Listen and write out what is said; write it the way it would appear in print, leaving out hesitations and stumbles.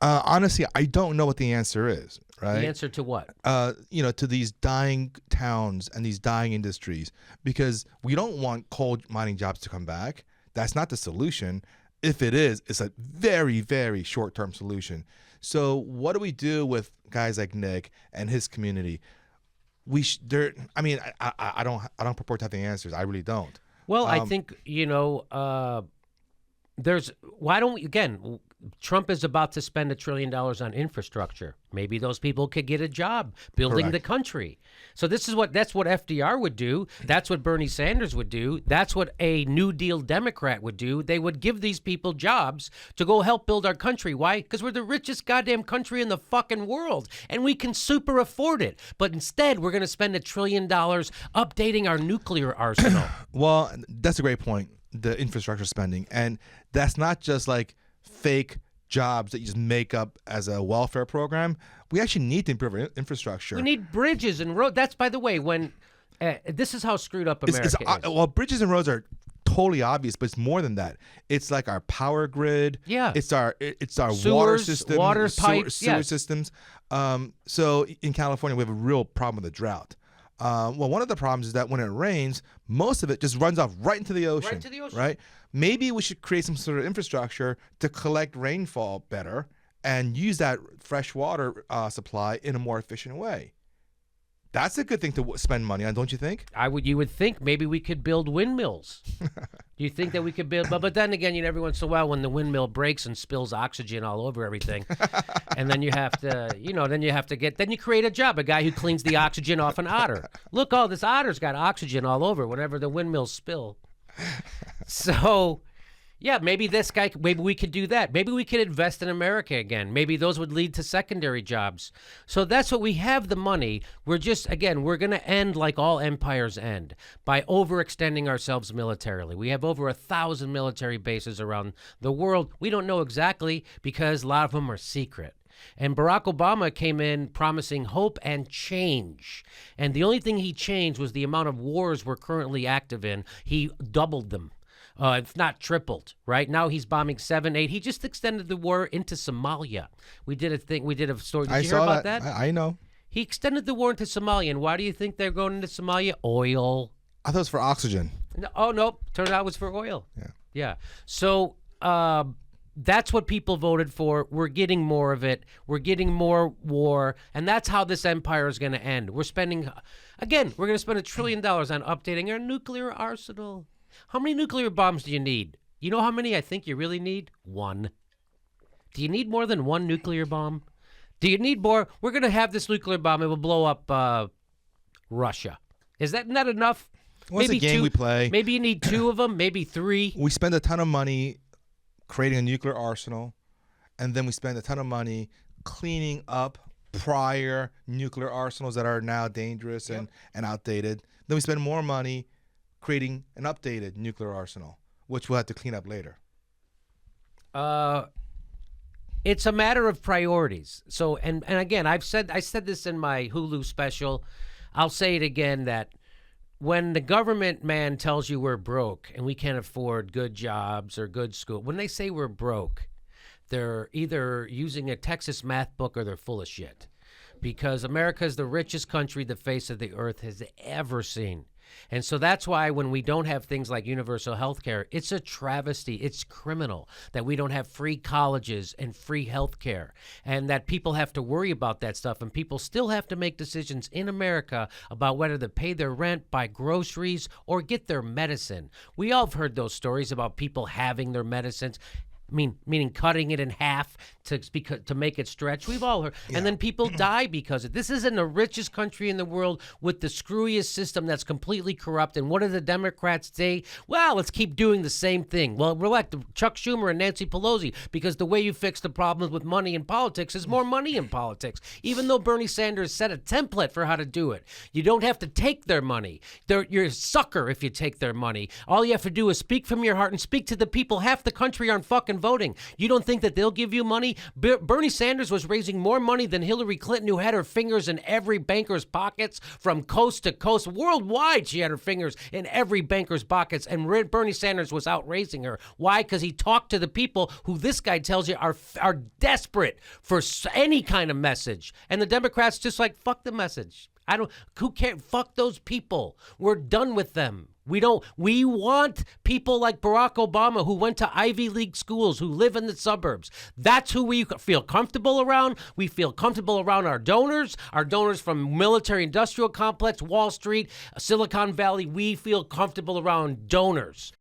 Honestly, I don't know what the answer is. Right? The answer to what? To these dying towns and these dying industries, because we don't want coal mining jobs to come back. That's not the solution. If it is, it's a very, very short-term solution. So what do we do with guys like Nick and his community? I don't purport to have the answers. I really don't. Well, I think, why don't we, again, Trump is about to spend $1 trillion on infrastructure. Maybe those people could get a job building Correct. the country. So that's what FDR would do. That's what Bernie Sanders would do. That's what a New Deal Democrat would do. They would give these people jobs to go help build our country. Why? Because we're the richest goddamn country in the fucking world, and we can super afford it. But instead, we're going to spend $1 trillion updating our nuclear arsenal. Well, that's a great point, the infrastructure spending. And that's not just like fake jobs that you just make up as a welfare program. We actually need to improve our infrastructure. We need bridges and roads. That's, by the way, when this is how screwed up America is. Well, bridges and roads are totally obvious, but it's more than that. It's like our power grid. Yeah. It's our Sewers, water system, water pipes, sewer yes. systems. So in California, we have a real problem with the drought. Well, one of the problems is that when it rains, most of it just runs off right into the ocean. Right to the ocean. Right? Maybe we should create some sort of infrastructure to collect rainfall better and use that fresh water supply in a more efficient way. That's a good thing to spend money on, don't you think? You would think maybe we could build windmills. Do you think that we could build? But then again, every once in a while when the windmill breaks and spills oxygen all over everything, and then you have to, then you create a job, a guy who cleans the oxygen off an otter. Look, this otter's got oxygen all over whenever the windmills spill. So, yeah, maybe we could do that. Maybe we could invest in America again. Maybe those would lead to secondary jobs. So that's what we have the money. We're going to end like all empires end by overextending ourselves militarily. We have over 1,000 military bases around the world. We don't know exactly because a lot of them are secret. And Barack Obama came in promising hope and change. And the only thing he changed was the amount of wars we're currently active in. He doubled them. If not tripled, right? Now he's bombing 7, 8. He just extended the war into Somalia. We did a story. Did you hear about that? I know. He extended the war into Somalia. And why do you think they're going into Somalia? Oil. I thought it was for oxygen. No. Turned out it was for oil. Yeah. So that's what people voted for. We're getting more of it. We're getting more war. And that's how this empire is going to end. We're going to spend $1 trillion on updating our nuclear arsenal. How many nuclear bombs do you need? You know how many I think you really need? 1. Do you need more than 1 nuclear bomb? Do you need more? We're going to have this nuclear bomb. It will blow up Russia. Is that not enough? What's the game we play? Maybe you need 2 of them, maybe 3. We spend a ton of money creating a nuclear arsenal, and then we spend a ton of money cleaning up prior nuclear arsenals that are now dangerous and outdated. Then we spend more money creating an updated nuclear arsenal, which we'll have to clean up later. It's a matter of priorities. So, and again, I said this in my Hulu special. I'll say it again, that when the government man tells you we're broke and we can't afford good jobs or good school, when they say we're broke, they're either using a Texas math book or they're full of shit. Because America is the richest country the face of the earth has ever seen. And so that's why when we don't have things like universal health care, it's a travesty. It's criminal that we don't have free colleges and free health care, and that people have to worry about that stuff. And people still have to make decisions in America about whether to pay their rent, buy groceries, or get their medicine. We all have heard those stories about people having their medicines. Meaning cutting it in half to make it stretch. We've all heard. Yeah. And then people die because of it. This isn't the richest country in the world with the screwiest system that's completely corrupt. And what do the Democrats say? Well, let's keep doing the same thing. Well, we're like Chuck Schumer and Nancy Pelosi, because the way you fix the problems with money in politics is more money in politics, even though Bernie Sanders set a template for how to do it. You don't have to take their money. You're a sucker if you take their money. All you have to do is speak from your heart and speak to the people. Half the country aren't fucking on voting. You don't think that they'll give you money? Bernie Sanders was raising more money than Hillary Clinton, who had her fingers in every banker's pockets from coast to coast. Worldwide, she had her fingers in every banker's pockets, and Bernie Sanders was out raising her. Why? Because he talked to the people who this guy tells you are desperate for any kind of message. And the Democrats just like, fuck the message. Who cares? Fuck those people. We're done with them. We want people like Barack Obama who went to Ivy League schools, who live in the suburbs. That's who we feel comfortable around. We feel comfortable around our donors from military industrial complex, Wall Street, Silicon Valley. We feel comfortable around donors.